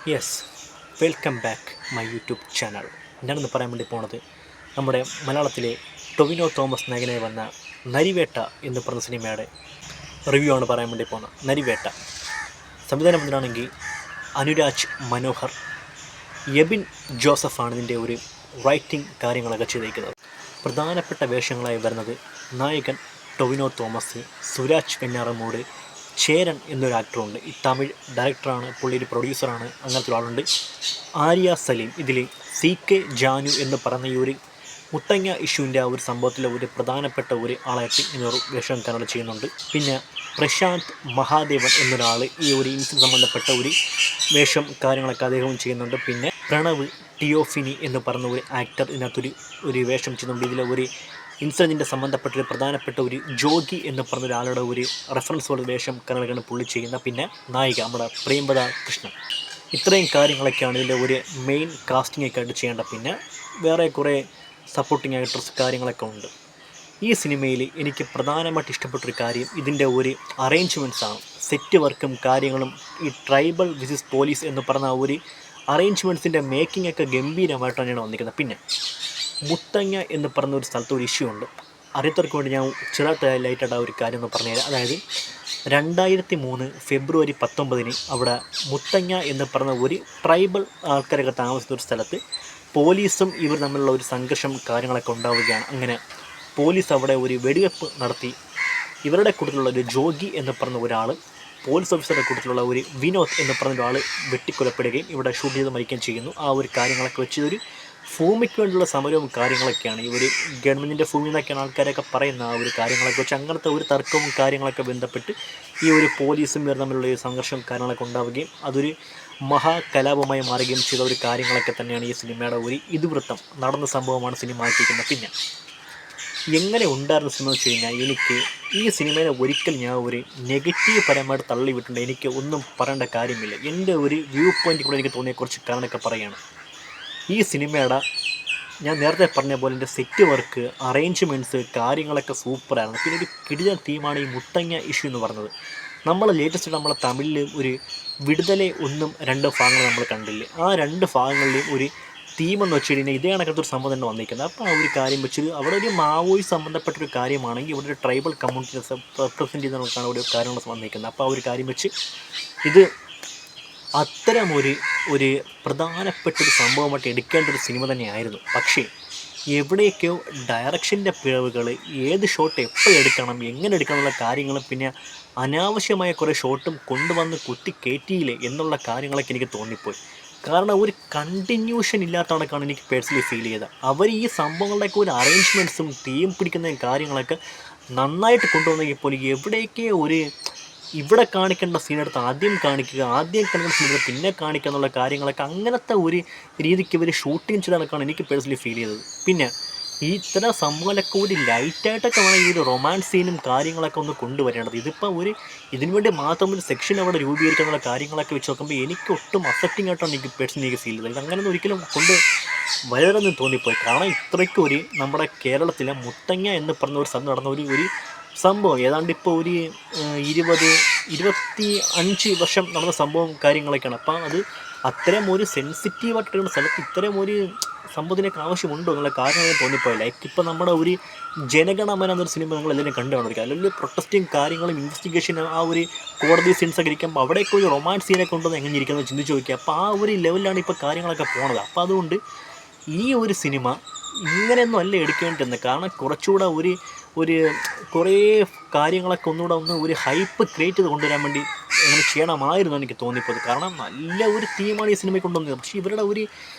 Yes, welcome back my YouTube channel. ഞാനിന്ന് പറയാൻ വേണ്ടി പോണത് നമ്മുടെ മലയാളത്തിലെ ടൊവിനോ തോമസ് നായകനായി വന്ന നരിവേട്ട എന്ന് പറഞ്ഞ സിനിമയുടെ റിവ്യൂ ആണ് പറയാൻ വേണ്ടി പോകുന്നത്. നരിവേട്ട സംവിധാനം എന്തിനാണെങ്കിൽ അനുരാജ് മനോഹർ, എബിൻ ജോസഫാണ് ഇതിൻ്റെ ഒരു റൈറ്റിംഗ് കാര്യങ്ങളൊക്കെ ചെയ്തിരിക്കുന്നത്. പ്രധാനപ്പെട്ട വേഷങ്ങളായി വരുന്നത് നായകൻ ടൊവിനോ തോമസ്, സുരാജ് വെഞ്ഞാറമൂട്, ചേരൻ എന്നൊരു ആക്ടറുണ്ട്. ഈ തമിഴ് ഡയറക്ടറാണ്, പുള്ളി ഒരു പ്രൊഡ്യൂസറാണ്, അങ്ങനത്തെ ഒരാളുണ്ട്. ആര്യ സലീം, ഇതിൽ CK ജാനു എന്ന് പറയുന്ന ഈ ഒരു മുത്തങ്ങ ഇഷ്യൂവിൻ്റെ ആ ഒരു സംഭവത്തിലെ ഒരു പ്രധാനപ്പെട്ട ഒരു ആളായിട്ട് ഇന്നൊരു വേഷം കന്നഡ ചെയ്യുന്നുണ്ട്. പിന്നെ പ്രശാന്ത് മഹാദേവൻ എന്നൊരാൾ ഈ ഒരു ഇൻസിഡൻറ്റ് സംബന്ധപ്പെട്ട ഒരു വേഷം കാര്യങ്ങളൊക്കെ അദ്ദേഹവും ചെയ്യുന്നുണ്ട്. പിന്നെ പ്രണവ് ടിയോഫിനി എന്ന് പറയുന്ന ഒരു ആക്ടർ ഇതിനകത്തൊരു വേഷം ചെയ്യുന്നുണ്ട്. ഇതിലെ ഒരു ഇൻസിഡൻറ്റിൻ്റെ സംബന്ധപ്പെട്ട പ്രധാനപ്പെട്ട ഒരു ജോഗി എന്ന് പറഞ്ഞ ഒരാളുടെ ഒരു റെഫറൻസ് പോലെ വേഷം കന്നഡക്കാണ് പുള്ളി ചെയ്യുന്ന. പിന്നെ നായിക നമ്മുടെ പ്രേംവദ കൃഷ്ണൻ. ഇത്രയും കാര്യങ്ങളൊക്കെയാണ് ഇതിൻ്റെ ഒരു മെയിൻ കാസ്റ്റിംഗ് ഒക്കെ ആയിട്ട് ചെയ്യേണ്ട. പിന്നെ വേറെ കുറേ സപ്പോർട്ടിങ് ആക്ടേഴ്സ് കാര്യങ്ങളൊക്കെ ഉണ്ട്. ഈ സിനിമയിൽ എനിക്ക് പ്രധാനമായിട്ട് ഇഷ്ടപ്പെട്ടൊരു കാര്യം ഇതിൻ്റെ ഒരു അറേഞ്ച്മെൻറ്റ്സാണ്. സെറ്റ് വർക്കും കാര്യങ്ങളും, ഈ ട്രൈബൽ വിസിസ് പോലീസ് എന്ന് പറഞ്ഞ ഒരു അറേഞ്ച്മെൻറ്റ്സിൻ്റെ മേക്കിംഗ് ഒക്കെ ഗംഭീരമായിട്ട് തന്നെയാണ് വന്നിരിക്കുന്നത്. പിന്നെ മുത്തങ്ങ എന്ന് പറഞ്ഞ ഒരു സ്ഥലത്ത് ഒരു ഇഷ്യൂ ഉണ്ട്. അറിയത്തവർക്ക് വേണ്ടി ഞാൻ ചെറുതായിട്ട് ലൈറ്റായിട്ട് ആ ഒരു കാര്യം എന്ന് പറഞ്ഞുതരാം. അതായത് 2003 ഫെബ്രുവരി 19 അവിടെ മുത്തങ്ങ എന്ന് പറഞ്ഞ ഒരു ട്രൈബൽ ആൾക്കാരൊക്കെ താമസിക്കുന്ന ഒരു സ്ഥലത്ത് പോലീസും ഇവർ തമ്മിലുള്ള ഒരു സംഘർഷം കാര്യങ്ങളൊക്കെ ഉണ്ടാവുകയാണ്. അങ്ങനെ പോലീസ് അവിടെ ഒരു വെടിവെപ്പ് നടത്തി. ഇവരുടെ കൂട്ടത്തിലുള്ള ഒരു ജോഗി എന്ന് പറഞ്ഞ ഒരാൾ പോലീസ് ഓഫീസറുടെ കൂട്ടത്തിലുള്ള ഒരു വിനോദ് എന്ന് പറഞ്ഞ ഒരാൾ വെട്ടിക്കൊലപ്പെടുകയും ഇവിടെ ഷൂട്ട് ചെയ്ത് മരിക്കുകയും ചെയ്യുന്നു. ആ ഒരു കാര്യങ്ങളൊക്കെ വെച്ച് ഒരു ഭൂമിക്ക് വേണ്ടിയുള്ള സമരവും കാര്യങ്ങളൊക്കെയാണ്. ഈ ഒരു ഗവൺമെൻറ്റിൻ്റെ ഭൂമി എന്നൊക്കെയാണ് ആൾക്കാരൊക്കെ പറയുന്ന ആ ഒരു കാര്യങ്ങളൊക്കെ വെച്ച് അങ്ങനത്തെ ഒരു തർക്കവും കാര്യങ്ങളൊക്കെ ബന്ധപ്പെട്ട് ഈ ഒരു പോലീസും ഇവർ തമ്മിലുള്ള ഒരു സംഘർഷം കാര്യങ്ങളൊക്കെ ഉണ്ടാവുകയും അതൊരു മഹാകലാപമായി മാറുകയും ചെയ്ത ഒരു കാര്യങ്ങളൊക്കെ തന്നെയാണ് ഈ സിനിമയുടെ ഒരു ഇതിവൃത്തം. നടന്ന സംഭവമാണ് സിനിമ ആക്കിയിരിക്കുന്നത്. പിന്നെ എങ്ങനെ ഉണ്ടായിരുന്ന സിനിമ വെച്ച് കഴിഞ്ഞാൽ എനിക്ക് ഈ സിനിമയെ ഒരിക്കൽ ഞാൻ ഒരു നെഗറ്റീവ് പരമായിട്ട് തള്ളിവിട്ടുണ്ട്. എനിക്ക് ഒന്നും പറയേണ്ട കാര്യമില്ല. എൻ്റെ ഒരു വ്യൂ പോയിൻ്റ് കൂടെ എനിക്ക് തോന്നിയ കുറച്ച് കാരണമൊക്കെ പറയുകയാണ്. ഈ സിനിമയുടെ ഞാൻ നേരത്തെ പറഞ്ഞ പോലെ എൻ്റെ സെറ്റ് വർക്ക്, അറേഞ്ച്മെൻറ്റ്സ് കാര്യങ്ങളൊക്കെ സൂപ്പറായിരുന്നു. പിന്നെ ഒരു കിടിലൻ തീമാണ് ഈ മുത്തങ്ങ ഇഷ്യൂ എന്ന് പറഞ്ഞത്. നമ്മൾ ലേറ്റസ്റ്റ് നമ്മളെ തമിഴിൽ ഒരു വിടുതലെ 1, 2 ഭാഗങ്ങൾ നമ്മൾ കണ്ടില്ലേ. ആ 2 ഭാഗങ്ങളിലെയും ഒരു തീമെന്ന് വെച്ച് കഴിഞ്ഞാൽ ഇതേ കണക്കത്തൊരു സംഭവം തന്നെ വന്നിരിക്കുന്നത്. അപ്പോൾ ആ ഒരു കാര്യം വെച്ചൊരു അവിടെ ഒരു മാവോയിസ്റ്റ് സംബന്ധപ്പെട്ടൊരു കാര്യമാണെങ്കിൽ ഇവിടെ ഒരു ട്രൈബൽ കമ്മ്യൂണിറ്റി റെപ്രസെൻറ്റ് ചെയ്യുന്നവർക്കാണ് ഒരു കാര്യങ്ങൾ വന്നിരിക്കുന്നത്. അപ്പോൾ ആ ഒരു കാര്യം വെച്ച് ഇത് അത്തരമൊരു പ്രധാനപ്പെട്ടൊരു സംഭവമായിട്ട് എടുക്കേണ്ട ഒരു സിനിമ തന്നെയായിരുന്നു. പക്ഷേ എവിടെയൊക്കെയോ ഡയറക്ഷൻ്റെ പിഴവുകൾ, ഏത് ഷോട്ട് എപ്പോൾ എടുക്കണം, എങ്ങനെ എടുക്കണം എന്നുള്ള കാര്യങ്ങളും, പിന്നെ അനാവശ്യമായ കുറേ ഷോട്ടും കൊണ്ടുവന്ന് കുത്തി കയറ്റിയില്ലേ എന്നുള്ള കാര്യങ്ങളൊക്കെ എനിക്ക് തോന്നിപ്പോയി. കാരണം ഒരു കണ്ടിന്യൂഷൻ ഇല്ലാത്ത കണക്കാണ് എനിക്ക് പേഴ്സണലി ഫീൽ ചെയ്തത്. അവർ ഈ സംഭവങ്ങളുടെയൊക്കെ ഒരു അറേഞ്ച്മെൻറ്റ്സും തീം പിടിക്കുന്ന കാര്യങ്ങളൊക്കെ നന്നായിട്ട് കൊണ്ടുവന്നെങ്കിൽ പോലും എവിടെയൊക്കെ ഇവിടെ കാണിക്കേണ്ട സീനെടുത്ത് ആദ്യം കാണിക്കുക, ആദ്യം കാണിക്കേണ്ട സീനെടുത്ത് പിന്നെ കാണിക്കുക എന്നുള്ള കാര്യങ്ങളൊക്കെ അങ്ങനത്തെ ഒരു രീതിക്ക് ഇവർ ഷൂട്ടിങ് ചെയ്ത കണക്കാണ് എനിക്ക് പേഴ്സണലി ഫീൽ ചെയ്തത്. പിന്നെ ഈ ഇത്തരം സംഭവങ്ങളൊക്കെ ഒരു ലൈറ്റായിട്ടൊക്കെ വേണം ഈ ഒരു റൊമാൻസ് സീനും കാര്യങ്ങളൊക്കെ ഒന്ന് കൊണ്ടുവരേണ്ടത്. ഇതിപ്പോൾ ഇതിനു വേണ്ടി മാത്രം ഒരു സെക്ഷൻ അവിടെ രൂപീകരിക്കാനുള്ള കാര്യങ്ങളൊക്കെ വെച്ച് നോക്കുമ്പോൾ എനിക്ക് ഒട്ടും അഫക്റ്റിംഗ് ആയിട്ടാണ് എനിക്ക് പേഴ്സണലി ഫീൽ ചെയ്തത്. ഇതങ്ങനെയൊന്നും ഒരിക്കലും വരരുതെന്ന് തോന്നിപ്പോയി. കാരണം ഇത്രയ്ക്ക് നമ്മുടെ കേരളത്തിലെ മുത്തങ്ങ എന്ന് പറഞ്ഞ ഒരു സ്ഥലം നടന്ന ഒരു സംഭവം ഏതാണ്ട് ഇപ്പോൾ ഒരു 25 വർഷം നടന്ന സംഭവം കാര്യങ്ങളൊക്കെയാണ്. അപ്പം അത് അത്തരം ഒരു സെൻസിറ്റീവായിട്ടുള്ള സ്ഥലത്ത് ഇത്തരം ഒരു സംഭവത്തിനൊക്കെ ആവശ്യമുണ്ടോ എന്നുള്ള കാരണം തോന്നിപ്പോയില്ല. ഇപ്പോൾ നമ്മുടെ ഒരു ജനഗണമന എന്നൊരു സിനിമ നിങ്ങൾ എല്ലാവരും കണ്ടു കാണിക്കുക. അല്ലെങ്കിൽ പ്രൊട്ടസ്റ്റിങ് കാര്യങ്ങളും ഇൻവെസ്റ്റിഗേഷൻ ആ ഒരു കോടതി സീൻസൊക്കെ ഇരിക്കുമ്പോൾ അവിടെയൊക്കെ ഒരു റൊമാൻസ് സീനൊക്കെ ഉണ്ടെന്ന് എങ്ങനെ ഇരിക്കുന്നത് ചിന്തിച്ച് നോക്കുക. അപ്പോൾ ആ ഒരു ലെവലിലാണ് ഇപ്പോൾ കാര്യങ്ങളൊക്കെ പോണത്. അപ്പോൾ അതുകൊണ്ട് ഈ ഒരു സിനിമ ഇങ്ങനെയൊന്നും അല്ല എടുക്കേണ്ടിരുന്നത്. കാരണം കുറച്ചുകൂടെ ഒരു കുറേ കാര്യങ്ങളൊക്കെ ഒന്നുകൂടെ ഒരു ഹൈപ്പ് ക്രിയേറ്റ് ചെയ്ത് കൊണ്ടുവരാൻ വേണ്ടി അങ്ങനെ ചെയ്യണമായിരുന്നു എനിക്ക് തോന്നിപ്പോയത്. കാരണം നല്ല ഒരു തീമാണ് ഈ സിനിമയ്ക്ക് കൊണ്ടുവന്നത്. പക്ഷേ ഇവരുടെ ഒരു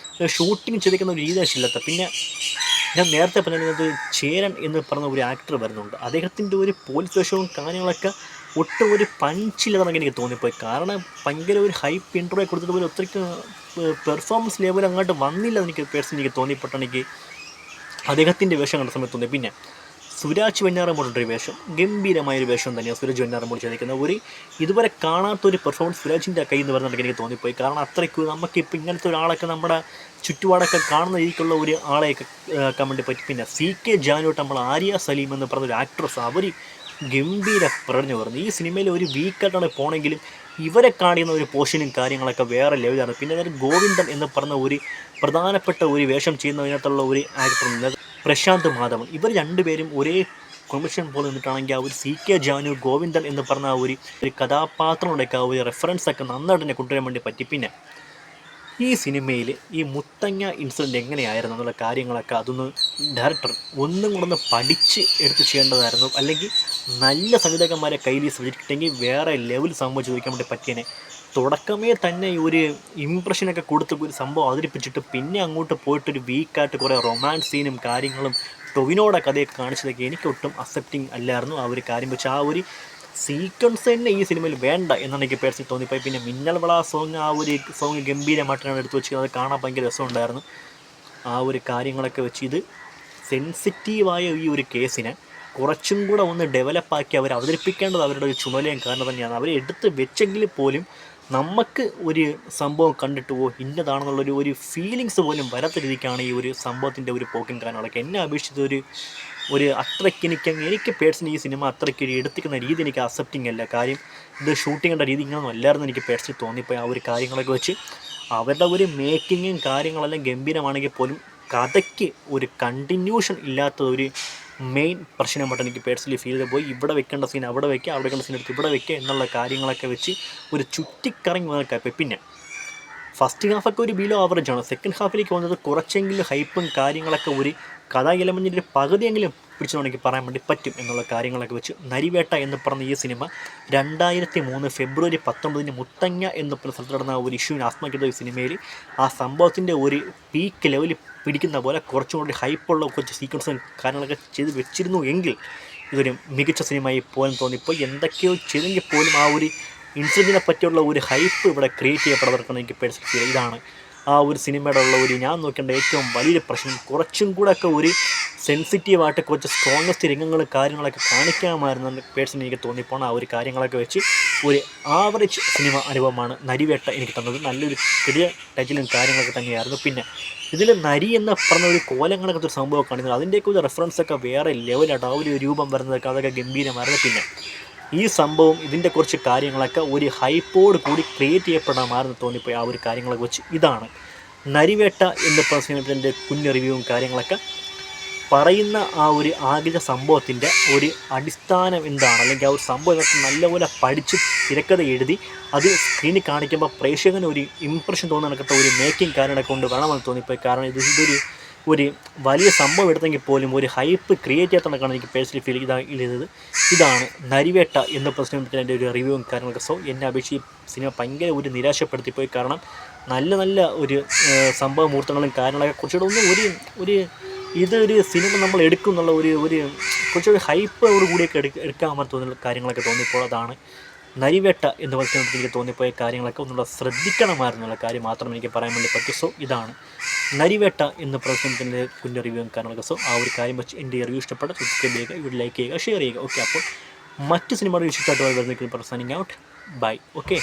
ഷൂട്ടിങ് ചെയ്തിരിക്കുന്ന ഒരു രീതി ഇല്ലാത്ത. പിന്നെ ഞാൻ നേരത്തെ പറഞ്ഞത് ചേരൻ എന്ന് പറഞ്ഞ ഒരു ആക്ടർ വരുന്നുണ്ട്. അദ്ദേഹത്തിൻ്റെ ഒരു പോലീസ് വേഷവും കാര്യങ്ങളൊക്കെ ഒട്ടും ഒരു പഞ്ചില്ലെന്നൊക്കെ എനിക്ക് തോന്നിപ്പോയി. കാരണം ഭയങ്കര ഒരു ഹൈപ്പ് ഇൻട്രോ കൊടുത്തിട്ട് പോലും ഒത്തിരിക്ക് പെർഫോമൻസ് ലെവൽ അങ്ങോട്ട് വന്നില്ലെന്ന് എനിക്ക് പേഴ്സണലി തോന്നിപ്പെട്ടാണ് എനിക്ക് അദ്ദേഹത്തിൻ്റെ വേഷം കണ്ട സമയത്ത് തോന്നി. പിന്നെ സുരാജ് വെഞ്ഞാറമൂടിൻ്റെ ഒരു വേഷം ഗംഭീരമായൊരു വേഷം തന്നെയാണ് സുരാജ് വെഞ്ഞാറമൂട് ചെയ്തിരിക്കുന്നത്. ഇതുവരെ കാണാത്തൊരു പെർഫോമൻസ് സുരാജിൻ്റെ കയ്യിൽ നിന്ന് വരുന്നുണ്ടെങ്കിൽ എനിക്ക് തോന്നിപ്പോയി. കാരണം അത്രയ്ക്ക് നമുക്കിപ്പോൾ ഇങ്ങനത്തെ ഒരാളൊക്കെ നമ്മുടെ ചുറ്റുപാടൊക്കെ കാണുന്ന രീതിക്കുള്ള ഒരു ആളെയൊക്കെ ആക്കാൻ വേണ്ടി പറ്റി. പിന്നെ CK ജാനുവായിട്ട് നമ്മൾ ആര്യ സലീം എന്ന് പറഞ്ഞൊരു ആക്ട്രസ്, അവർ ഗംഭീര പ്രകടനം വരുന്നത്. ഈ സിനിമയിൽ ഒരു വീക്കായിട്ടാണ് പോണെങ്കിലും ഇവരെ കാണിക്കുന്ന ഒരു പോർഷനും കാര്യങ്ങളൊക്കെ വേറെ ലെവലാണ്. പിന്നെ അതായത് ഗോവിന്ദൻ എന്ന് പറഞ്ഞ ഒരു പ്രധാനപ്പെട്ട ഒരു വേഷം ചെയ്യുന്നതിനകത്തുള്ള ഒരു ആക്ടർ പ്രശാന്ത് മാധവൻ. ഇവർ രണ്ടുപേരും ഒരേ കൊമിഷൻ പോലെ നിന്നിട്ടാണെങ്കിൽ ആ ഒരു CK ജാനു ഗോവിന്ദൻ എന്ന് പറഞ്ഞ ആ ഒരു കഥാപാത്രങ്ങളുടെയൊക്കെ ആ ഒരു റെഫറൻസൊക്കെ നന്നായിട്ട് തന്നെ കൊണ്ടുവരാൻ വേണ്ടി പറ്റി. പിന്നെ ഈ സിനിമയിൽ ഈ മുത്തങ്ങ ഇൻസിഡൻറ്റ് എങ്ങനെയായിരുന്നു എന്നുള്ള കാര്യങ്ങളൊക്കെ അതൊന്ന് ഡയറക്ടർ ഒന്നും കൂടെ പഠിച്ച് എടുത്ത് ചെയ്യേണ്ടതായിരുന്നു. അല്ലെങ്കിൽ നല്ല സംവിധായകന്മാരെ കയ്യിൽ ശ്രദ്ധിച്ചിട്ടെങ്കിൽ വേറെ ലെവൽ സംഭവം ചോദിക്കാൻ വേണ്ടി പറ്റിയനെ. തുടക്കമേ തന്നെ ഒരു ഇമ്പ്രഷനൊക്കെ കൊടുത്ത് ഒരു സംഭവം അവതരിപ്പിച്ചിട്ട് പിന്നെ അങ്ങോട്ട് പോയിട്ടൊരു വീക്കായിട്ട് കുറേ റൊമാൻസ് സീനും കാര്യങ്ങളും ടൊവിനോടെ കഥയൊക്കെ കാണിച്ചതൊക്കെ എനിക്കൊട്ടും അക്സെപ്റ്റിംഗ് അല്ലായിരുന്നു. ആ ഒരു കാര്യം വെച്ച് ആ ഒരു സീക്വൻസ് തന്നെ ഈ സിനിമയിൽ വേണ്ട എന്നാണ് എനിക്ക് പേഴ്സണലി തോന്നിപ്പോയി. പിന്നെ മിന്നൽ വള സോങ്, ആ ഒരു സോങ് ഗംഭീരമായിട്ടാണ് എടുത്ത് വെച്ച് അത് കാണാൻ ഭയങ്കര രസമുണ്ടായിരുന്നു. ആ ഒരു കാര്യങ്ങളൊക്കെ വെച്ച് ഇത് സെൻസിറ്റീവായ ഈ ഒരു കേസിനെ കുറച്ചും കൂടെ ഒന്ന് ഡെവലപ്പാക്കി അവർ അവതരിപ്പിക്കേണ്ടത് അവരുടെ ഒരു ചുമതലയും കാരണം തന്നെയാണ്. അവർ എടുത്ത് വെച്ചെങ്കിൽ പോലും നമുക്ക് ഒരു സംഭവം കണ്ടിട്ട് ഇന്നതാണെന്നുള്ളൊരു ഫീലിങ്സ് പോലും വരാത്ത രീതിക്കാണ് ഈ ഒരു സംഭവത്തിൻ്റെ ഒരു പോക്കും കാര്യങ്ങളൊക്കെ. എന്നെ അപേക്ഷിച്ച് ഒരു അത്രയ്ക്ക് എനിക്ക് പേഴ്സണലി ഈ സിനിമ അത്രയ്ക്ക് ഒരു എടുത്തിക്കുന്ന രീതി എനിക്ക് അക്സെപ്റ്റിംഗ് അല്ല. കാര്യം ഇത് ഷൂട്ടിങ്ങിൻ്റെ രീതി ഇങ്ങനെയൊന്നും അല്ലായിരുന്നു എനിക്ക് പേഴ്സണലി തോന്നിപ്പോയി. ആ ഒരു കാര്യങ്ങളൊക്കെ വെച്ച് അവരുടെ ഒരു മേക്കിങ്ങും കാര്യങ്ങളെല്ലാം ഗംഭീരമാണെങ്കിൽ പോലും കഥയ്ക്ക് ഒരു കണ്ടിന്യൂഷൻ ഇല്ലാത്ത ഒരു മെയിൻ പ്രശ്നമായിട്ട് എനിക്ക് പേഴ്സണലി ഫീൽ ചെയ്ത് പോയി. ഇവിടെ വെക്കേണ്ട സീൻ അവിടെ വയ്ക്കുക, അവിടെ വെക്കേണ്ട സീൻ എടുത്ത് ഇവിടെ വയ്ക്കുക എന്നുള്ള കാര്യങ്ങളൊക്കെ വെച്ച് ഒരു ചുറ്റിക്കറങ്ങി വന്നൊക്കെ. പിന്നെ ഫസ്റ്റ് ഹാഫൊക്കെ ഒരു ബിലോ ആവറേജാണ്. സെക്കൻഡ് ഹാഫിലേക്ക് വന്നത് കുറച്ചെങ്കിലും ഹൈപ്പും കാര്യങ്ങളൊക്കെ ഒരു കഥാ എലമെൻറ്റിൻ്റെ പകുതിയെങ്കിലും പിടിച്ചെന്ന് പറയാൻ വേണ്ടി പറ്റും എന്നുള്ള കാര്യങ്ങളൊക്കെ വെച്ച് നരിവേട്ട എന്ന് പറഞ്ഞ ഈ സിനിമ 2003 ഫെബ്രുവരി 19 മുത്തങ്ങ എന്ന് പറഞ്ഞ സ്ഥലത്ത് നടന്ന ഒരു ഇഷ്യൂവിനെ ആസ്മരിക്കുന്ന ഈ സിനിമയിൽ ആ സംഭവത്തിൻ്റെ ഒരു പീക്ക് ലെവലിൽ പിടിക്കുന്ന പോലെ കുറച്ചും കൂടി ഹൈപ്പുള്ള കുറച്ച് സീക്വൻസും കാര്യങ്ങളൊക്കെ ചെയ്ത് വെച്ചിരുന്നു എങ്കിൽ ഇതൊരു മികച്ച സിനിമയായി പോലും തോന്നിപ്പോൾ. എന്തൊക്കെയോ ചെയ്തെങ്കിൽ പോലും ആ ഒരു ഇൻസിഡൻറ്റിനെ പറ്റിയുള്ള ഒരു ഹൈപ്പ് ഇവിടെ ക്രിയേറ്റ് ചെയ്യപ്പെടുന്നവർക്കാണ് എനിക്ക് പേഴ്സണലി. ഇതാണ് ആ ഒരു സിനിമയുടെ ഉള്ള ഒരു ഞാൻ നോക്കേണ്ട ഏറ്റവും വലിയൊരു പ്രശ്നം. കുറച്ചും കൂടെ ഒക്കെ ഒരു സെൻസിറ്റീവായിട്ട് കുറച്ച് സ്ട്രോങ്ങസ്റ്റ് രംഗങ്ങളും കാര്യങ്ങളൊക്കെ കാണിക്കാമായിരുന്നു പേഴ്സണലി എനിക്ക് തോന്നിപ്പോൾ. ആ ഒരു കാര്യങ്ങളൊക്കെ വെച്ച് ഒരു ആവറേജ് സിനിമ അനുഭവമാണ് നരിവേട്ട എനിക്ക് തന്നത്. നല്ലൊരു ചെറിയ ടച്ചിലും കാര്യങ്ങളൊക്കെ തന്നെയായിരുന്നു. പിന്നെ ഇതിൽ നരി എന്ന് പറഞ്ഞ ഒരു കോലങ്ങളൊക്കെ ഒരു സംഭവം കാണിക്കുന്നത് അതിൻ്റെയൊക്കെ ഒരു റെഫറൻസൊക്കെ വേറെ ലെവലായിട്ട് ആ ഒരു രൂപം വരുന്നതൊക്കെ അതൊക്കെ ഗംഭീരമായിരുന്നു. പിന്നെ ഈ സംഭവം ഇതിൻ്റെ കുറച്ച് കാര്യങ്ങളൊക്കെ ഒരു ഹൈപ്പോട് കൂടി ക്രിയേറ്റ് ചെയ്യപ്പെടാമായിരുന്നു തോന്നിപ്പോയി ആ ഒരു കാര്യങ്ങളൊക്കെ വെച്ച്. ഇതാണ് നരിവേട്ട എന്ന് പറഞ്ഞ സിനിമത്തിൻ്റെ കുഞ്ഞു റിവ്യൂവും കാര്യങ്ങളൊക്കെ പറയുന്ന ആ ഒരു ആഗ്രഹ സംഭവത്തിൻ്റെ ഒരു അടിസ്ഥാനം എന്താണ്, അല്ലെങ്കിൽ ആ ഒരു സംഭവം നല്ലപോലെ പഠിച്ച് തിരക്കഥ എഴുതി അത് സ്ക്രീനിൽ കാണിക്കുമ്പോൾ പ്രേക്ഷകന് ഒരു ഇംപ്രഷൻ തോന്നാനൊക്കെ ഒരു മേക്കിംഗ് കാര്യങ്ങളൊക്കെ കൊണ്ട് വേണമെന്ന് തോന്നിപ്പോയി. കാരണം ഇതൊരു വലിയ സംഭവം എടുത്തെങ്കിൽ പോലും ഒരു ഹൈപ്പ് ക്രിയേറ്റ് ചെയ്യാത്തതാണ് എനിക്ക് പേഴ്സണലി ഫീൽ ചെയ്തത്. ഇതാണ് നരിവേട്ട എന്ന പ്രശ്നത്തിൻ്റെ എൻ്റെ ഒരു റിവ്യൂവും കാര്യങ്ങളൊക്കെ. സോ എന്നെ അപേക്ഷിച്ച് സിനിമ ഭയങ്കര ഒരു നിരാശപ്പെടുത്തിപ്പോയി. കാരണം നല്ല ഒരു സംഭവ മുഹൂർത്തങ്ങളും കാര്യങ്ങളൊക്കെ കുറച്ചുകൂടെ ഒരു ഇതൊരു സിനിമ നമ്മൾ എടുക്കും എന്നുള്ള ഒരു കുറച്ചൊരു ഹൈപ്പോട് കൂടിയൊക്കെ എടുക്കാമെന്ന് തോന്നുന്ന കാര്യങ്ങളൊക്കെ തോന്നിപ്പോൾ. അതാണ് നരിവേട്ട എന്ന് പറയുന്നത് എനിക്ക് തോന്നിപ്പോയ കാര്യങ്ങളൊക്കെ ഒന്നുള്ള ശ്രദ്ധിക്കണമായിരുന്നുള്ള കാര്യം മാത്രമേ എനിക്ക് പറയാൻ വേണ്ടി പറ്റൂ. സോ ഇതാണ് നരിവേട്ട എന്ന പ്രശ്നത്തിൻ്റെ കുഞ്ഞു റിവ്യൂവും കാര്യങ്ങളൊക്കെ. സോ ആ ഒരു കാര്യം വെച്ച് എൻ്റെ റിവ്യൂ ഇഷ്ടപ്പെട്ട സബ്സ്ക്രൈബ് ചെയ്യുക, ഇവിടെ ലൈക്ക് ചെയ്യുക, ഷെയർ ചെയ്യുക. ഓക്കെ, അപ്പോൾ മറ്റ് സിനിമയുടെ ഇഷ്ടമായിട്ട് വരുന്ന സൈനിങ് ഔട്ട്. ബൈ. ഓക്കെ.